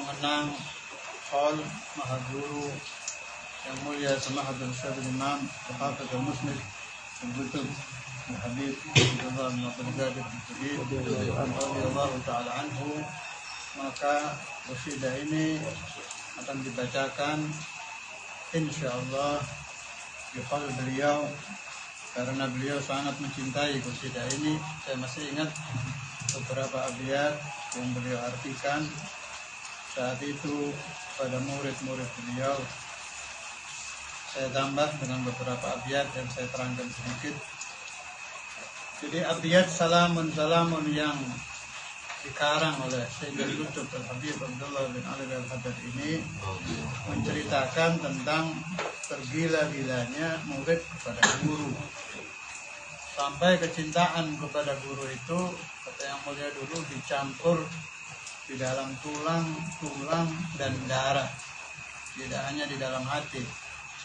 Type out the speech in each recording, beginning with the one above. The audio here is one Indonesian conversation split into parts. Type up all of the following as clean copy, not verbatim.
pemenang Hall Maha Guru yang mulia Samahatul Syekh Imam Al-Hafidz Al-Musnid Al-Kutub Al-Habib Abdullah bin Abdul Qadir radhiyallahu ta'ala anhu. Maka qasidah ini akan dibacakan insyaallah di hall beliau, karena beliau sangat mencintai qasidah ini. Saya masih ingat beberapa abiyat yang beliau artikan saat itu pada murid-murid beliau. Saya tambah dengan beberapa abiyat yang saya terangkan sedikit. Jadi abiyat salamun yang dikarang oleh Sayyidul Qutb Al-Habib Abdullah bin Ali Al-Haddad ini menceritakan tentang tergila-gilanya murid kepada guru, sampai kecintaan kepada guru itu, kata yang mulia dulu, dicampur di dalam tulang dan darah. Tidak hanya di dalam hati,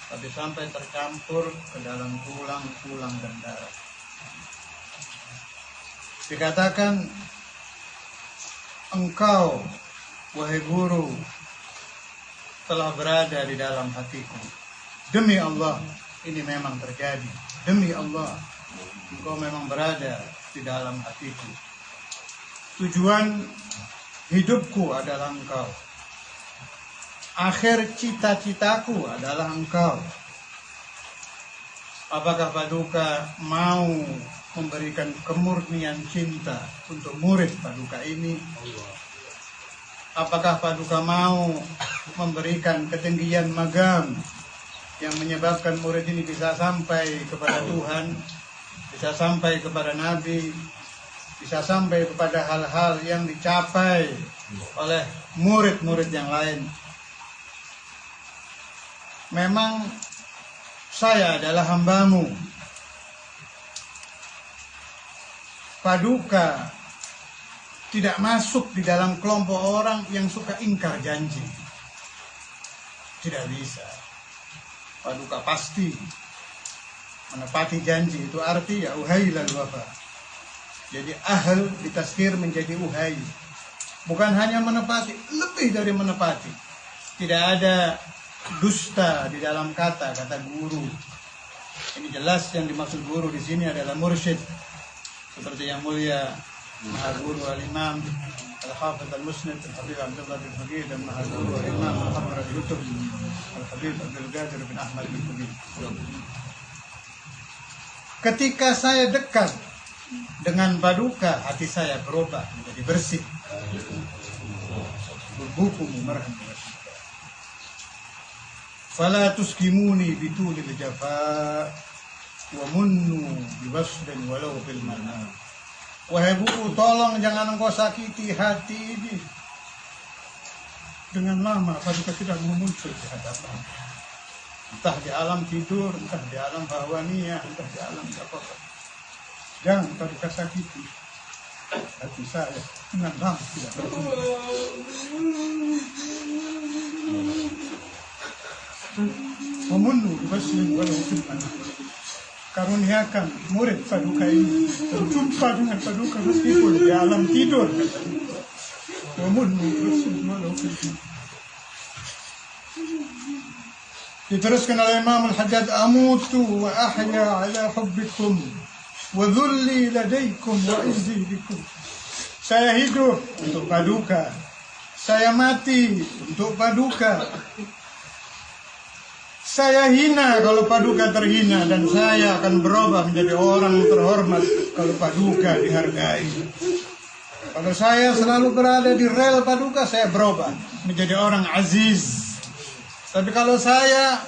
tapi sampai tercampur ke dalam tulang dan darah. Dikatakan, engkau, wahai guru, telah berada di dalam hatiku. Demi Allah, ini memang terjadi. Demi Allah, engkau memang berada di dalam hatiku. Tujuan hidupku adalah engkau. Akhir cita-citaku adalah engkau. Apakah Paduka mau memberikan kemurnian cinta untuk murid Paduka ini? Apakah Paduka mau memberikan ketinggian magam yang menyebabkan murid ini bisa sampai kepada Tuhan, bisa sampai kepada Nabi, bisa sampai kepada hal-hal yang dicapai oleh murid-murid yang lain? Memang saya adalah hambamu. Paduka tidak masuk di dalam kelompok orang yang suka ingkar janji. Tidak bisa. Paduka pasti menepati janji. Itu arti ya uhai lal wafa. Jadi ahl ditazkir menjadi uhai. Bukan hanya menepati, lebih dari menepati. Tidak ada dusta di dalam kata guru. Ini jelas yang dimaksud guru di sini adalah mursyid, seperti yang mulia Maha Guru Al-Imam Al-Hafidz Al-Musnid Al-Habib Abdullah bin Faqih dan Maha Guru Al-Imam Muhammad Al-Kutub Al-Habib Abdul Qadir bin Ahmad bin Faqih. Ketika saya dekat dengan Paduka, hati saya berubah menjadi bersih. Berbuku merah. Fala tuskimuni bitulil jafa wa munnu biwasdin walau bil mana. Wahai buku, tolong jangan engkau sakiti hati ini dengan lama Paduka tidak muncul di hadapan. Entah di alam tidur, entah di alam bahwaniyah, entah di alam apa. Jangan Paduka sakiti hati saya dengan lama tidak memundu baslim walau filman. Karuniakan murid Paduka ini berjumpa dengan Paduka meskipun di alam tidur. Memundu baslim walau filman. Diteruskan oleh Imam Al-Hajjaj, amutu wa ahya ala hubbikum wa dhulli ladaikum wa izzi bikum. Saya hidup untuk Paduka, saya mati untuk Paduka. Saya hina kalau Paduka terhina, dan saya akan berubah menjadi orang terhormat kalau Paduka dihargai. Kalau saya selalu berada di rel Paduka, saya berubah menjadi orang aziz. Tapi kalau saya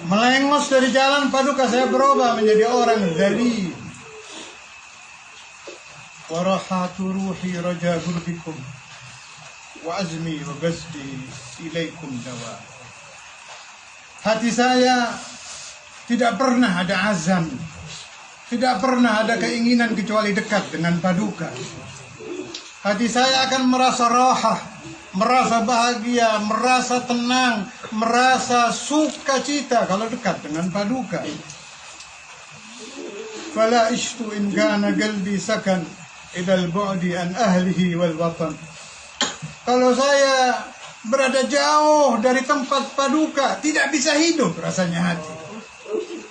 melengos dari jalan Paduka, saya berubah menjadi orang dzalil. Wa rahatu ruhi raja gurbikum wa azmi wa qasdi ilaikum dawa. Hati saya tidak pernah ada azam, tidak pernah ada keinginan kecuali dekat dengan Paduka. Hati saya akan merasa rohah, merasa bahagia, merasa tenang, merasa sukacita kalau dekat dengan Paduka. Fala ishtu in kana qalbi sakan idal bu'di an ahlihi wal watan. Kalau saya berada jauh dari tempat paduka, tidak bisa hidup rasanya hati.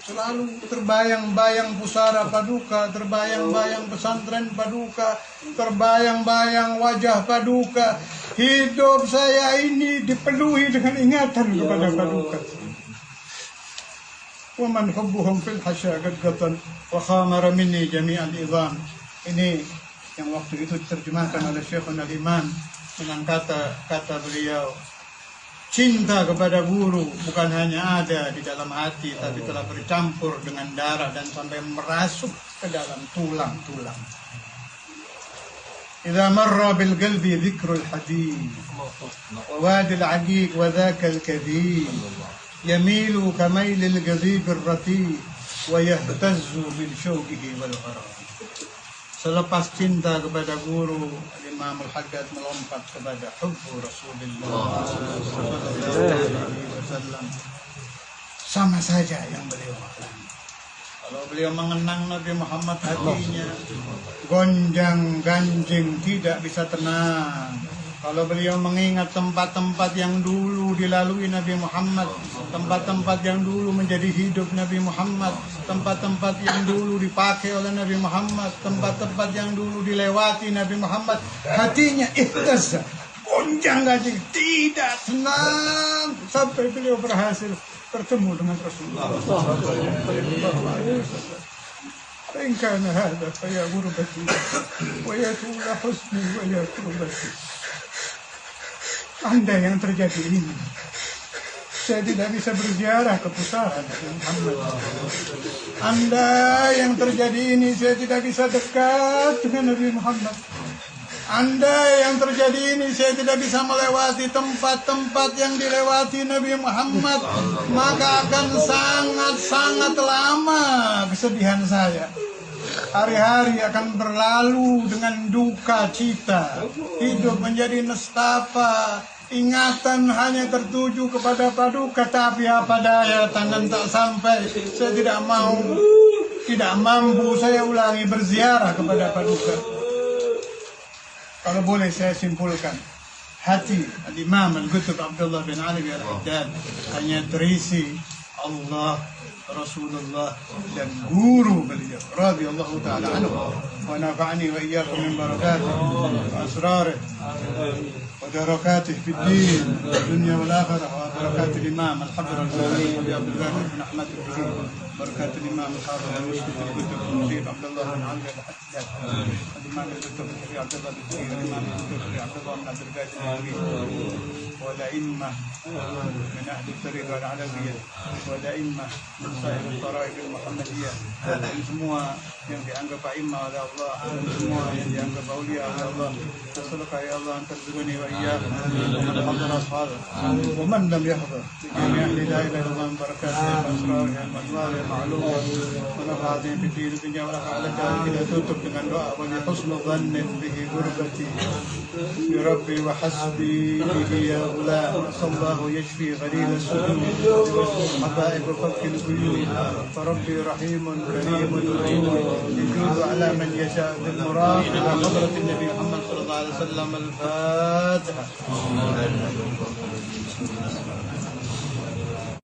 Selalu terbayang-bayang pusara paduka, terbayang-bayang pesantren paduka, terbayang-bayang wajah paduka. Hidup saya ini dipenuhi dengan ingatan kepada paduka. Wa man hubbuhum fil hasya gadgatan wa khamara minni jami'al idham. Ini yang waktu itu diterjemahkan oleh Syekhul Al-Imam dengan kata beliau, cinta kepada guru bukan hanya ada di dalam hati, tapi telah bercampur dengan darah dan sampai merasuk ke dalam tulang-tulang. Idza marra bil qalbi dzikrul hadid wa wadil aqiq wa dzakal kadhib yamilu kamailil ghadib ar-rati wa yahtazzu bil syauqihi wal gharam. Selepas cinta kepada guru, Imam Al-Haddad melompat kepada hubbu Rasulullah SAW. Sama saja yang beliau alami. Kalau beliau mengenang Nabi Muhammad, hatinya gonjang ganjing, tidak bisa tenang. Kalau beliau mengingat tempat-tempat yang dulu dilalui Nabi Muhammad, tempat-tempat yang dulu menjadi hidup Nabi Muhammad, tempat-tempat yang dulu dipakai oleh Nabi Muhammad, tempat-tempat yang dulu dilewati Nabi Muhammad, hatinya ihtazza, gonjang ganjing, tidak tenang sampai beliau berhasil bertemu dengan Rasulullah. In kana hadha fa ya gurbati wa ya tula husni wa ya kurbati. Andai yang terjadi ini, saya tidak bisa berziarah ke pusara Nabi Muhammad. Andai yang terjadi ini, saya tidak bisa dekat dengan Nabi Muhammad. Andai yang terjadi ini, saya tidak bisa melewati tempat-tempat yang dilewati Nabi Muhammad, maka akan sangat-sangat lama kesedihan saya. Hari-hari akan berlalu dengan duka cita, hidup menjadi nestapa, ingatan hanya tertuju kepada paduka, tapi apa daya, tangan tak sampai. Saya tidak mampu saya ulangi berziarah kepada paduka. Kalau boleh saya simpulkan, hati Imam Al-Qutb Abdullah bin Ali bin Al-Haddad hanya terisi Allah, Rasulullah dan guru beliau radhiyallahu taala anhu, wa nafa'ani wa iyyakum min barakatihi wa asrarihi wa barakatihi fid din dunya wal akhirah, wa barakatil imam al-hadr al-zahiri Abi Abdullah bin Ahmad al-Bihim, barakatil imam al-hafiz al-mushkil al-Qutb al-Mudir Abdullah bin Ali al-Haddad, al-imam al-Qutb Abdullah bin Ziyad, al-imam al-Qutb Abdullah bin Abdul Qadir al-Mudir, wa la'imma min ahli al-tariqah al-alawiyyah, wa la'imma min sa'ir al-tara'iq al-muhammadiyah, dan semua yang dianggap a'immah oleh Allah, dan semua yang dianggap awliya oleh Allah. Nasalluka ya Allah an tarzuqani wa iyyakum man hadara ashab wa man lam yahdhar bi ahli la ilaha illallah barakatuh asrar ya madwar ya ma'lum wa nafa'ani bi din dunya wa akhirah. Kita tutup dengan doa wa husnul dhanni bihi gurbati bi rabbi wa hasbi bihi ya ulam sallallahu yashfi ghalil as-sudur habaib fakk al-quyud fa rabbi rahimun karimun يجود على من يشاء بالمراد إلى حضرة النبي محمد صلى الله عليه وسلم. الفاتحة.